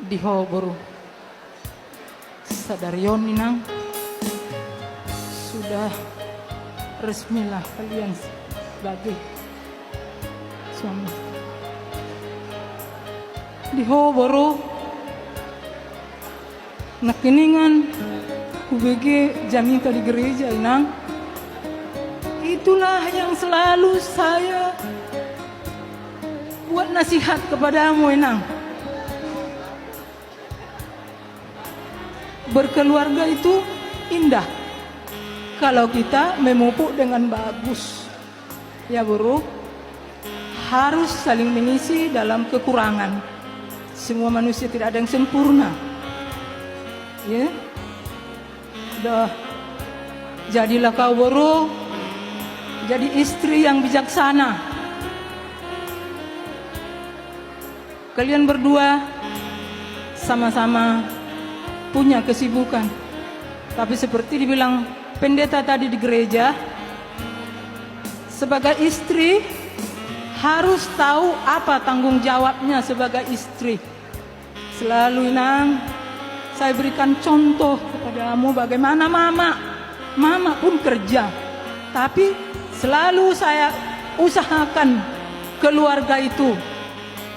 di Hoboro. Sadarion Inang, sudah resmilah kalian sebagai suami. Di Hoboro, nakiningan UBG Jamita di gereja Inang. Itulah yang selalu saya buat nasihat kepadamu Inang. Berkeluarga itu indah kalau kita memupuk dengan bagus. Ya Bro, harus saling mengisi dalam kekurangan. Semua manusia tidak ada yang sempurna. Ya, udah jadilah kau Bro, jadi istri yang bijaksana. Kalian berdua sama-sama punya kesibukan, tapi seperti dibilang pendeta tadi di gereja, sebagai istri harus tahu apa tanggung jawabnya sebagai istri. Selalu Inang, saya berikan contoh kepadamu bagaimana mama pun kerja, tapi selalu saya usahakan keluarga itu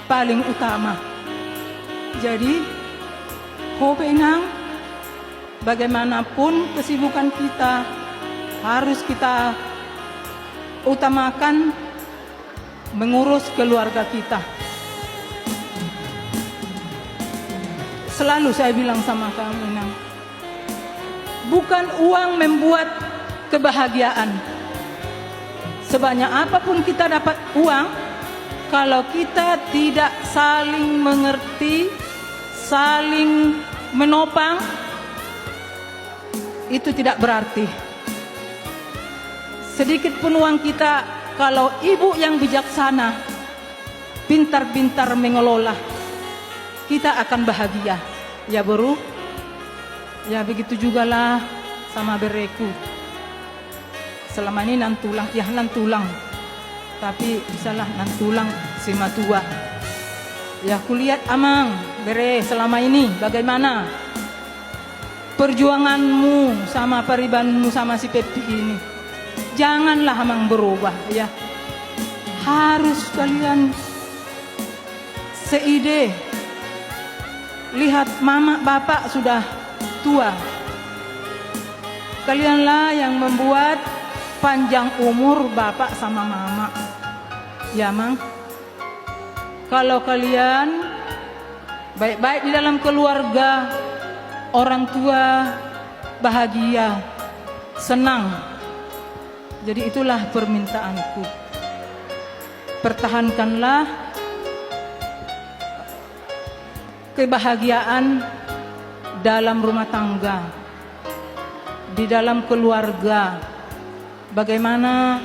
paling utama. Jadi Hope Inang, bagaimanapun kesibukan kita, harus kita utamakan mengurus keluarga kita. Selalu saya bilang sama kamu Inang, bukan uang membuat kebahagiaan. Sebanyak apapun kita dapat uang, kalau kita tidak saling mengerti, saling menopang, itu tidak berarti. Sedikit pun uang kita, kalau ibu yang bijaksana, pintar-pintar mengelola, kita akan bahagia. Ya Bro, ya begitu jugalah sama bereku. Selama ini nantulang, ya nantulang, tapi bisalah nantulang sima tua. Ya kulihat Amang bere selama ini bagaimana perjuanganmu sama paribanmu sama si Pepi ini. Janganlah Amang berubah ya. Harus kalian seide. Lihat mama bapak sudah tua. Kalianlah yang membuat panjang umur bapak sama mama. Ya Mang. Kalau kalian baik-baik di dalam keluarga, orang tua bahagia, senang. Jadi itulah permintaanku. Pertahankanlah kebahagiaan dalam rumah tangga, di dalam keluarga. Bagaimana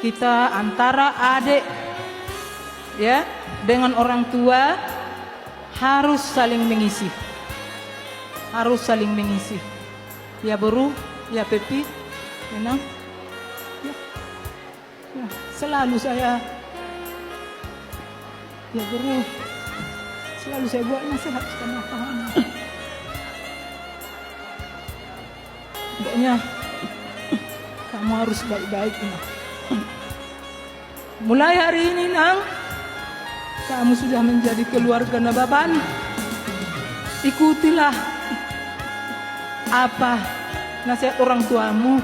kita antara adik ya dengan orang tua harus saling mengisi, harus saling mengisi. Ya Bro, ya Pepi, Enang, ya, selalu saya, ya Bro, selalu saya buat nasihat sama kamu. Pokoknya kamu harus baik-baik Nang. Mulai hari ini Nang, kamu sudah menjadi keluarga Nababan. Ikutilah apa nasihat orang tuamu.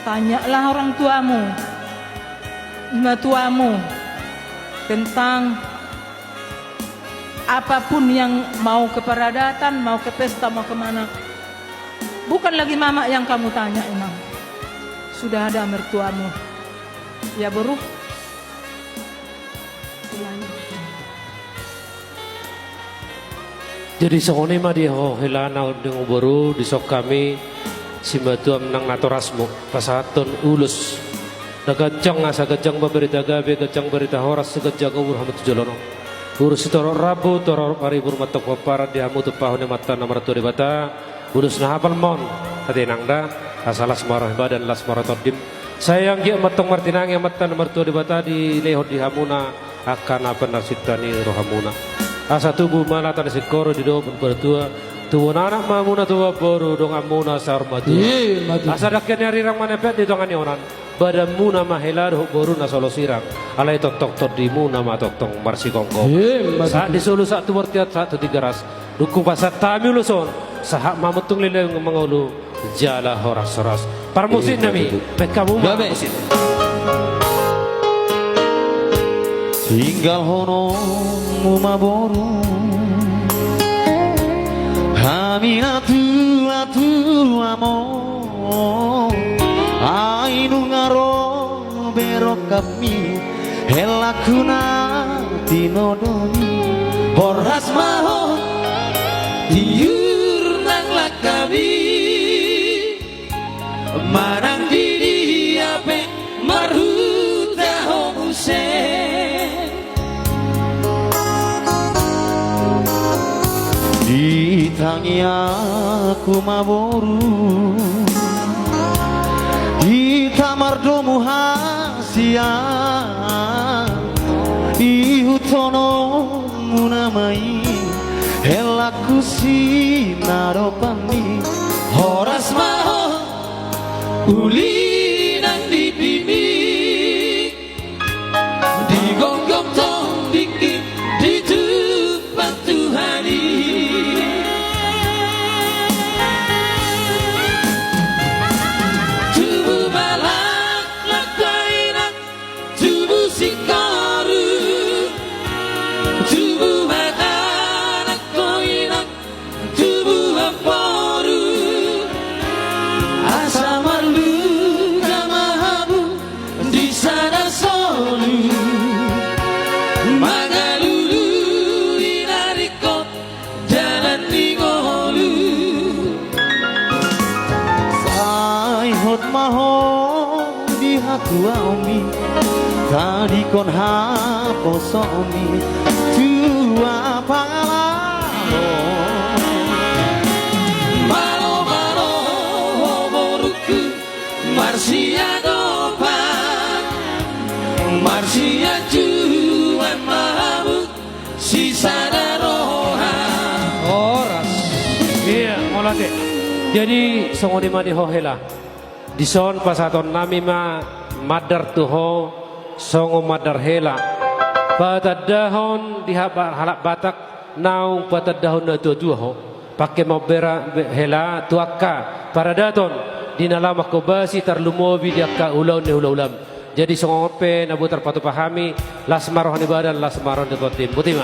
Tanyalah orang tuamu, ibu tuamu, tentang apapun yang mau ke peradatan, mau ke pesta, mau kemana. Bukan lagi mama yang kamu tanya Inang. Sudah ada mertuamu. Ya Bro. Jadi songone mah dia hilana dengan baru di sok kami si batuam nang natorasmo pasaton ulus nagajang asa gajang berita gabe gajang berita horas segajang umur hamut jolono urus toro rabu toro paribur matok papara di hamu tupahune mata nomor tu dibata ulus na hafal mon hati nangda asalas marah badan las maratodim sayang dia matong martinang yang mata nomor tu dibata di lehot di hamuna akan apa nasitani rohamuna. asa tubuh malatan sikoro di do bertua tuwon anak mamuna tuwa boru dong amuna sarmatu asa dakyan nyari rang manepet di tongan yonan badan muna mahela do boru na solo sirang alai tok tok tok di muna ma tok tok marsi kongko saat di solo saat tuwar tiat satu tiga ras duku pasat tami uluson sahak mamutung lele mengulu jala horas horas parmusin nami mekamu musin tinggal hono mumaboru haminatu atu amo ainu ngaro berok kami helakuna tinodoni horas maho diur nang lakabi marang diri ape marhuta homuse ditangi aku maboru di kamar domu hasia ihutono munamai helaku sinaropani horas maho uli nang di bimi di gonggong tong dikit di tupat Tuhani tubuh balak lakainak tubuh sikaru tubuh makanak koinak tubuh aporu asa malu kamahabu di sana solu magalulu inariko jalan ningolu sai hot maho di haku aumi tadi kon haposo omi tua pangalaho malo malo homoruku marsia dopan marsia juan mahabu sisa daroha horas iya molate jadi songoni mani hohela di son pasaton nami ma madar tuho songo madar hela patadahon di halak batak naung patadahon na tua ho pakai mau bera hela tuaka para daton di nalama kobasi tarlumobi diaka ulau ne ulam jadi songope nabu terpatu pahami lasmaroh ni badan lasmaroh di totim butima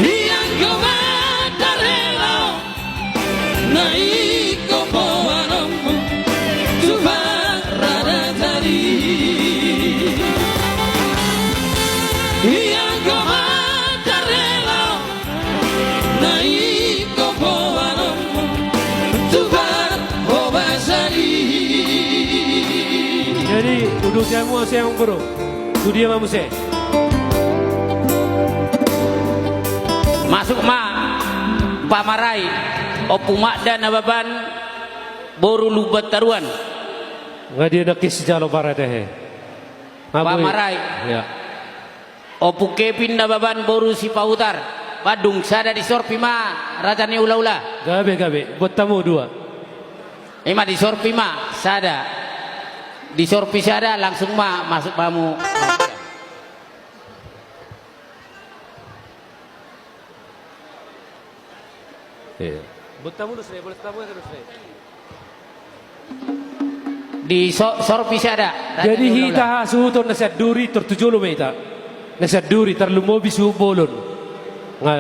yang komadar hela naik kopoanamu tuhan rada tadi yang komadar hela naik kopoanamu tuhan obasari jadi duduk jamu yang buru tu dia mamuse masuk ma pamarai opumak dan ababan boru lubat taruan nggak dia nakis jalo para teh pamarai ya opu kepin ababan boru si pautar padung sada di sorpi ma rajane ula-ula gabe buat tamu dua ima di sorpi ma sada di sorpi sada langsung ma masuk pamu iya buat tamu lu boleh tamu terus di sorpi sada jadi hita suhuton nasihat duri tertujuh lo meta nasihat duri terlalu mobi suhu bolon nggak